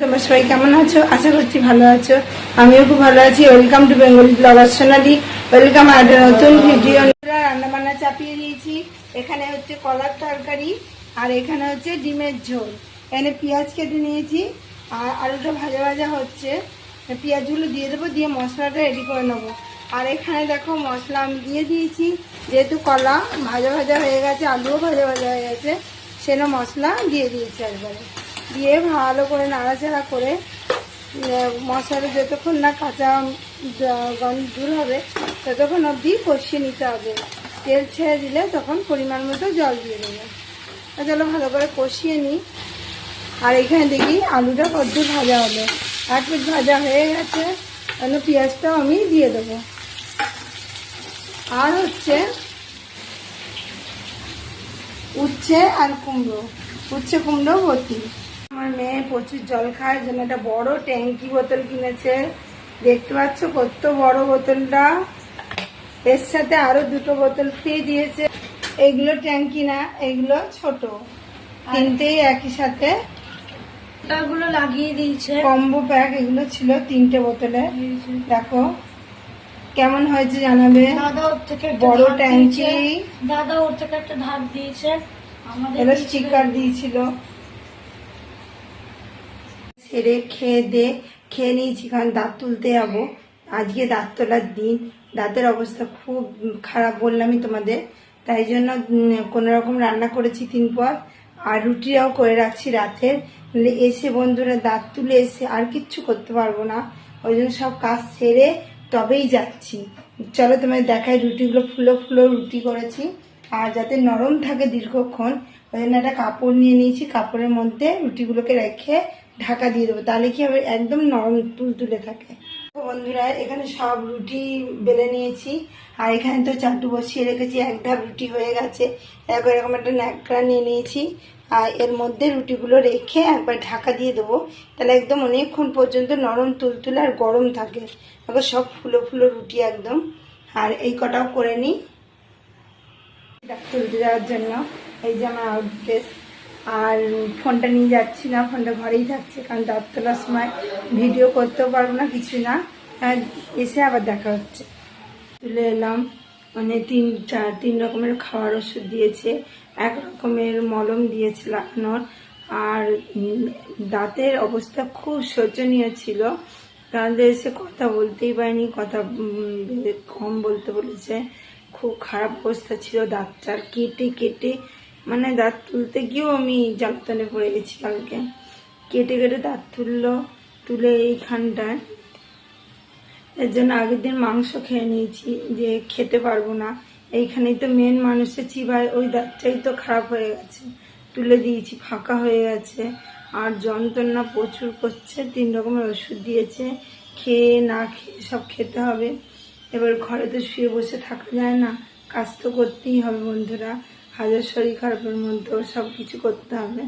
তোমরা সবাই কেমন আছো? আশা করছি ভালো আছো। আমিও খুব ভালো আছি। Welcome to Bengali blogger Sonali. Welcome আর একটা নতুন ভিডিও। রান্না বান্না চাপিয়ে দিয়েছি। এখানে হচ্ছে কলার তরকারি আর এখানে হচ্ছে ডিমের ঝোল। এখানে পেঁয়াজ কেটে নিয়েছি আর আলুটা ভাজা ভাজা হচ্ছে। পেঁয়াজগুলো দিয়ে দেবো, দিয়ে মশলাটা রেডি করে নেবো। আর এখানে দেখো মশলা আমি দিয়ে দিয়েছি, যেহেতু কলা ভাজা ভাজা হয়ে গেছে, আলুও ভাজা ভাজা হয়ে গেছে, সেজন্য মশলা দিয়ে দিয়েছি একবারে। দিয়ে ভালো করে নাড়াচাড়া করে মশলাটা যতক্ষণ না কাঁচা গন্ধ দূর হবে ততক্ষণ অবধি কষিয়ে নিতে হবে। তেল ছেড়ে দিলে তখন পরিমাণ মতো জল দিয়ে দেবে। চলো ভালো করে কষিয়ে নিই। আর এখানে দেখি আলুটা কদ্দূর ভাজা হলো, এক পিঠ ভাজা হয়ে গেছে। তাহলে পেঁয়াজটাও আমি দিয়ে দেবো। আর হচ্ছে উচ্ছে আর কুমড়ো, উচ্ছে কুমড়ো ভর্তি। আমার মেয়ে প্রচুর জল খায়, যেন একটা বড় ট্যাঙ্কি বোতল কিনেছে। দেখতে পাচ্ছ কত বড় বোতলটা। এর সাথে আরো দুটো বোতল ফ্রি দিয়েছে। এইগুলো ট্যাঙ্কি না, এইগুলো ছোট, তিনটেই একই সাথে এগুলো লাগিয়ে দিয়েছে। কম্বো প্যাক এগুলো ছিল তিনটে বোতলে। দেখো কেমন হয়েছে জানাবে। দাদা ওর থেকে বড় ট্যাঙ্কি, দাদা ওর থেকে একটা ধার দিয়েছে, আমাদের এটা স্টিকার দিয়েছিল। ছেড়ে খেয়ে নিয়েছি, কারণ দাঁত তুলতে যাবো। আজকে দাঁত তোলার দিন। দাঁতের অবস্থা খুব খারাপ বললামই তোমাদের, তাই জন্য কোনো রকম রান্না করেছি 3 পদ, আর রুটিটাও করে রাখছি রাতের। এসে বন্ধুরা দাঁত তুলে এসে আর কিচ্ছু করতে পারবো না, ওই জন্য সব কাজ সেরে তবেই যাচ্ছি। চলো তোমাদের দেখাই, রুটিগুলো ফুলো ফুলো রুটি করেছি। আর যাতে নরম থাকে দীর্ঘক্ষণ, ওই জন্য একটা কাপড় নিয়ে নিয়েছি। কাপড়ের মধ্যে রুটিগুলোকে রেখে ঢাকা দিয়ে দেবো, তাহলে কি হবে একদম নরম তুলতুলে থাকে। বন্ধুরা এখানে সব রুটি বেলে নিয়েছি, আর এখানে তো চাটু বসিয়ে রেখেছি। এক ধাপ রুটি হয়ে গেছে, এরকম একটা ন্যাকড়া নিয়ে নিয়েছি। আর এর মধ্যে রুটিগুলো রেখে একবার ঢাকা দিয়ে দেবো, তাহলে একদম অনেকক্ষণ পর্যন্ত নরম তুলতুলে আর গরম থাকে। এখন সব ফুলো ফুলো রুটি একদম। আর এই কটাও করে নিই তুলতে যাওয়ার জন্য। এই যে আমার আউটড্রেস। আর ফোনটা নিয়ে যাচ্ছি না, ফোনটা ঘরেই থাকছে, কারণ দাঁত তোলার সময় ভিডিও করতেও পারবো না, কিছু না। এসে আবার দেখা হচ্ছে। তুলে এলাম, মানে 3 রকমের খাওয়ার ওষুধ দিয়েছে, 1 রকমের মলম দিয়েছে লাগানোর। আর দাঁতের অবস্থা খুব শোচনীয় ছিল, কারণ এসে কথা বলতেই পারিনি, কথা কম বলতে বলেছে। খুব খারাপ অবস্থা ছিল, দাঁতটার কেটে কেটে, মানে দাঁত তুলতে গিয়েও আমি জ্বালাতনে পড়ে গেছি কালকে। কেটে কেটে দাঁত তুলে এইখানটায়। এর জন্য আগের দিন মাংস খেয়ে নিয়েছি, যে খেতে পারবো না। এইখানেই তো মেন মানুষের চিবায়, ওই দাঁতটাই তো খারাপ হয়ে গেছে, তুলে দিয়েছি, ফাঁকা হয়ে গেছে। আর যন্ত্রণা প্রচুর করছে। 3 রকমের ওষুধ দিয়েছে, খেয়ে না খেয়ে সব খেতে হবে। এবার ঘরে তো শুয়ে বসে থাকা যায় না, কাজ তো করতেই হবে বন্ধুরা। হাজার শরীর খারাপের মধ্যেও সব কিছু করতে হবে।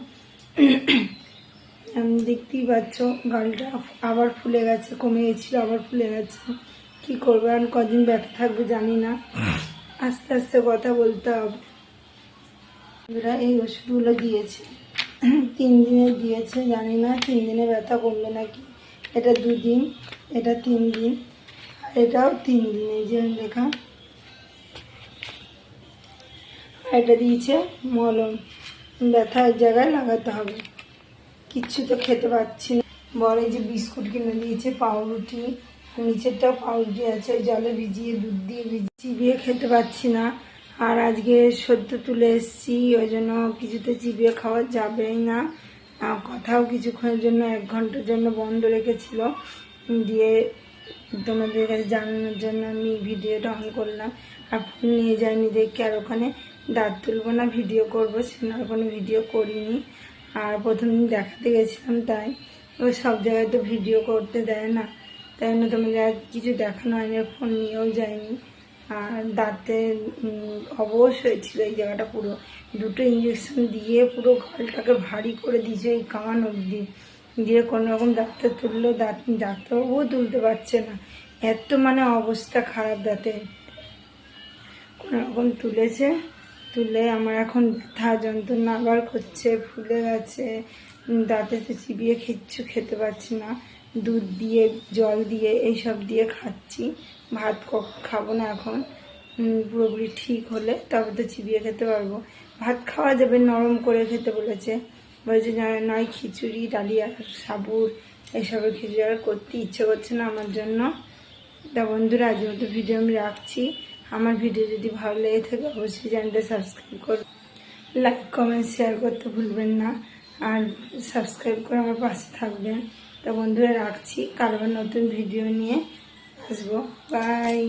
দেখতেই পাচ্ছ গালটা আবার ফুলে গেছে, কমে গেছিল আবার ফুলে গেছে। কি করবো, আর কদিন ব্যথা থাকবে জানি না, আস্তে আস্তে কথা বলতে হবে। এই ওষুধগুলো দিয়েছে, 3 দিনের দিয়েছে, জানি না 3 দিনে ব্যথা কমবে নাকি। এটা 2 দিন, এটা 3 দিন, আর এটাও 3 দিন। এই যে লেখা। এটা দিয়েছে মলম, ব্যথার জায়গায় লাগাতে হবে। কিচ্ছু তো খেতে পাচ্ছি না। বলে যে বিস্কুট কিনে দিয়েছে, পাউরুটি, নিচেরটাও পাউরুটি আছে, জলে ভিজিয়ে দুধ দিয়ে চিবিয়ে খেতে পাচ্ছি না। আর আজকে সদ্য তুলে এসছি, ওই জন্য কিছুতে চিবিয়ে খাওয়া যাবেই না। কথাও কিছুক্ষণের জন্য 1 ঘন্টার জন্য বন্ধ রেখেছিল, দিয়ে তোমাদের কাছে জানানোর জন্য আমি ভিডিওটা অন করলাম। আর ফোন নিয়ে যাইনি দেখে, আর ওখানে দাঁত তুলবো না ভিডিও করবো, সেখানে আর কোনো ভিডিও করিনি। আর প্রথম দিন দেখাতে গেছিলাম, তাই ওই সব জায়গায় তো ভিডিও করতে দেয় না, তাই জন্য তোমাদের আর কিছু দেখানো হয়নি, ফোন নিয়েও যায়নি। আর দাঁতে অবশ হয়েছিল এই জায়গাটা পুরো। 2টো ইঞ্জেকশন দিয়ে পুরো গালটাকে ভারী করে দিয়েছে এই কান অবধি, দিয়ে কোনো রকম ডাক্তার তুললেও ডাক্তারবাবুও তুলতে পারছে না, এত মানে অবস্থা খারাপ দাঁতে। কোনো রকম তুলেছে, তুলে আমার এখন ব্যথা যন্ত্রণা আবার করছে, ফুলে গেছে, দাঁতে চিবিয়ে কিচ্ছু খেতে পারছি না, দুধ দিয়ে জল দিয়ে এইসব দিয়ে খাচ্ছি। ভাত খাবো না এখন, পুরোপুরি ঠিক হলে তবে তো চিবিয়ে খেতে পারবো। ভাত খাওয়া যাবে, নরম করে খেতে বলেছে। নয় খিচুড়ি, ডালিয়া, সাবুর এসবের খিচুড়ি আর করতে ইচ্ছে করছে না আমার জন্য। তা বন্ধুরা, আজ মতো ভিডিও আমি রাখছি। আমার ভিডিও যদি ভালো লেগে থাকে অবশ্যই চ্যানেলটা সাবস্ক্রাইব করবেন, লাইক কমেন্ট শেয়ার করতে ভুলবেন না, আর সাবস্ক্রাইব করে আমার পাশে থাকবেন। তা বন্ধুরা রাখছি, কারবার নতুন ভিডিও নিয়ে আসবো। বাই।